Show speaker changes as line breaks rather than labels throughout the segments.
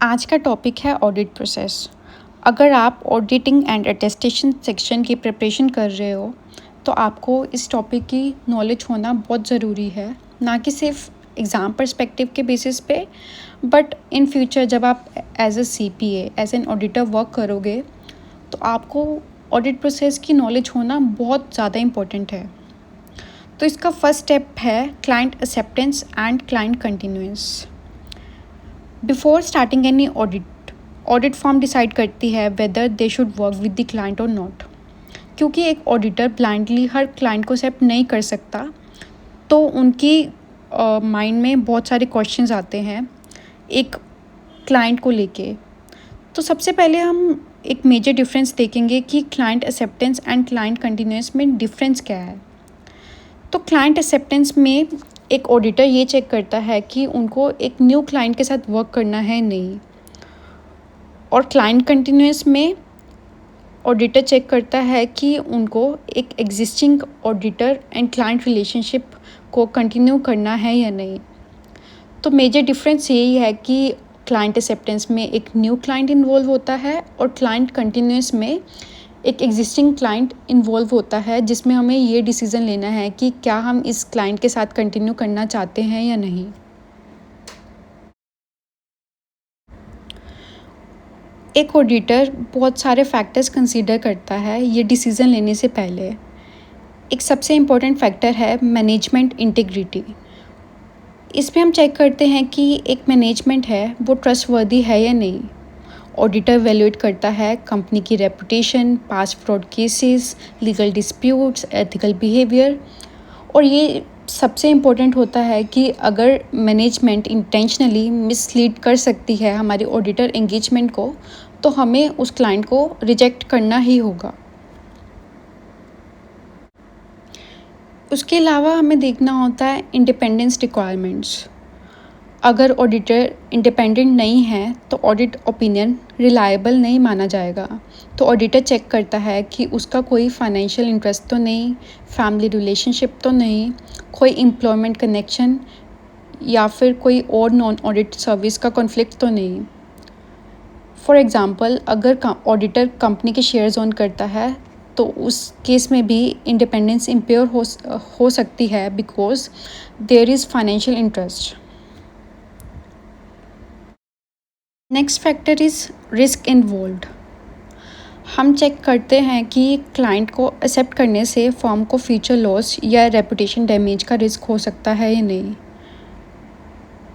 आज का टॉपिक है ऑडिट प्रोसेस। अगर आप ऑडिटिंग एंड अटेस्टेशन सेक्शन की प्रिपरेशन कर रहे हो तो आपको इस टॉपिक की नॉलेज होना बहुत ज़रूरी है, ना कि सिर्फ एग्ज़ाम पर्सपेक्टिव के बेसिस पे, बट इन फ्यूचर जब आप as a CPA as an auditor work करोगे तो आपको ऑडिट प्रोसेस की नॉलेज होना बहुत ज़्यादा इम्पोर्टेंट है। तो इसका फर्स्ट स्टेप है client acceptance and client continuance. Before starting any audit form decide करती है whether they should work with the client और नॉट। क्योंकि एक ऑडिटर ब्लाइंडली हर क्लाइंट को एक्सेप्ट नहीं कर सकता, तो उनकी माइंड में बहुत सारे क्वेश्चंस आते हैं एक क्लाइंट को लेके। तो सबसे पहले हम एक मेजर डिफरेंस देखेंगे कि client acceptance and client continuance में डिफरेंस क्या है। तो क्लाइंट एक्सेप्टेंस में एक ऑडिटर ये चेक करता है कि उनको एक न्यू क्लाइंट के साथ वर्क करना है नहीं, और क्लाइंट कंटिन्यूएंस में ऑडिटर चेक करता है कि उनको एक existing auditor and client relationship को कंटिन्यू करना है या नहीं। तो मेजर डिफरेंस यही है कि क्लाइंट एक्सेप्टेंस में एक न्यू क्लाइंट इन्वॉल्व होता है और क्लाइंट कंटिन्यूएंस में एक एग्जिस्टिंग क्लाइंट इन्वॉल्व होता है, जिसमें हमें ये डिसीज़न लेना है कि क्या हम इस क्लाइंट के साथ कंटिन्यू करना चाहते हैं या नहीं। एक ऑडिटर बहुत सारे फैक्टर्स कंसीडर करता है ये डिसीज़न लेने से पहले। एक सबसे इम्पोर्टेंट फैक्टर है मैनेजमेंट इंटीग्रिटी। इसमें हम चेक करते हैं कि एक मैनेजमेंट है वो ट्रस्टवर्दी है या नहीं। ऑडिटर वैल्यूएट करता है कंपनी की reputation, past fraud cases, legal disputes, ethical behaviour. और ये सबसे इम्पोर्टेंट होता है कि अगर मैनेजमेंट इंटेंशनली मिसलीड कर सकती है हमारी ऑडिटर एंगेजमेंट को, तो हमें उस क्लाइंट को रिजेक्ट करना ही होगा। उसके अलावा हमें देखना होता है इंडिपेंडेंस रिक्वायरमेंट्स। अगर ऑडिटर इंडिपेंडेंट नहीं है तो ऑडिट ओपिनियन रिलायबल नहीं माना जाएगा। तो ऑडिटर चेक करता है कि उसका कोई फाइनेंशियल इंटरेस्ट तो नहीं, फैमिली रिलेशनशिप तो नहीं, कोई एम्प्लॉयमेंट कनेक्शन या फिर कोई और नॉन ऑडिट सर्विस का कॉन्फ्लिक्ट तो नहीं। फॉर एग्ज़ाम्पल, अगर ऑडिटर कंपनी के शेयर्स ओन करता है तो उस केस में भी इंडिपेंडेंस इम्पेयर हो सकती है because there is financial interest. Next factor is risk involved. हम चेक करते हैं कि क्लाइंट को एक्सेप्ट करने से फर्म को फ्यूचर लॉस या रेपुटेशन डैमेज का रिस्क हो सकता है या नहीं।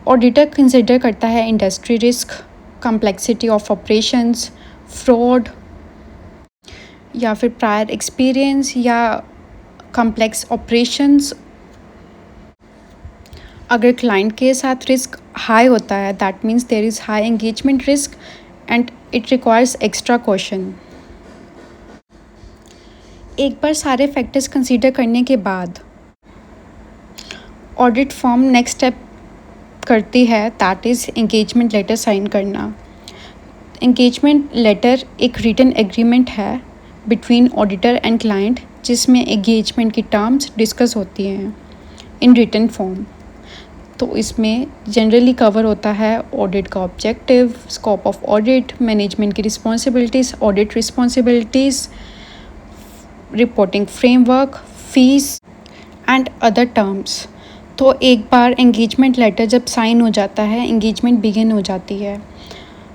ऑडिटर कंसिडर करता है industry risk, complexity of operations, fraud या फिर प्रायर एक्सपीरियंस या कम्प्लेक्स ऑपरेशंस। अगर क्लाइंट के साथ रिस्क हाई होता है that means there is high engagement risk and it requires extra question. एक बार सारे फैक्टर्स कंसीडर करने के बाद ऑडिट फर्म नेक्स्ट स्टेप करती है, that is engagement letter sign करना। एंगेजमेंट लेटर एक रिटन एग्रीमेंट है बिटवीन ऑडिटर एंड क्लाइंट, जिसमें एंगेजमेंट की टर्म्स डिस्कस होती हैं इन रिटन फॉर्म। तो इसमें जनरली कवर होता है ऑडिट का objective, scope of audit, management की responsibilities, audit responsibilities, reporting framework, fees and other terms. तो एक बार एंगेजमेंट लेटर जब साइन हो जाता है, एंगेजमेंट बिगिन हो जाती है।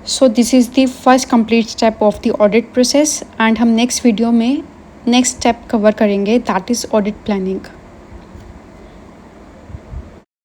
So this is the first complete step of the audit process and हम नेक्स्ट वीडियो में नेक्स्ट स्टेप कवर करेंगे, दैट इज़ ऑडिट प्लानिंग।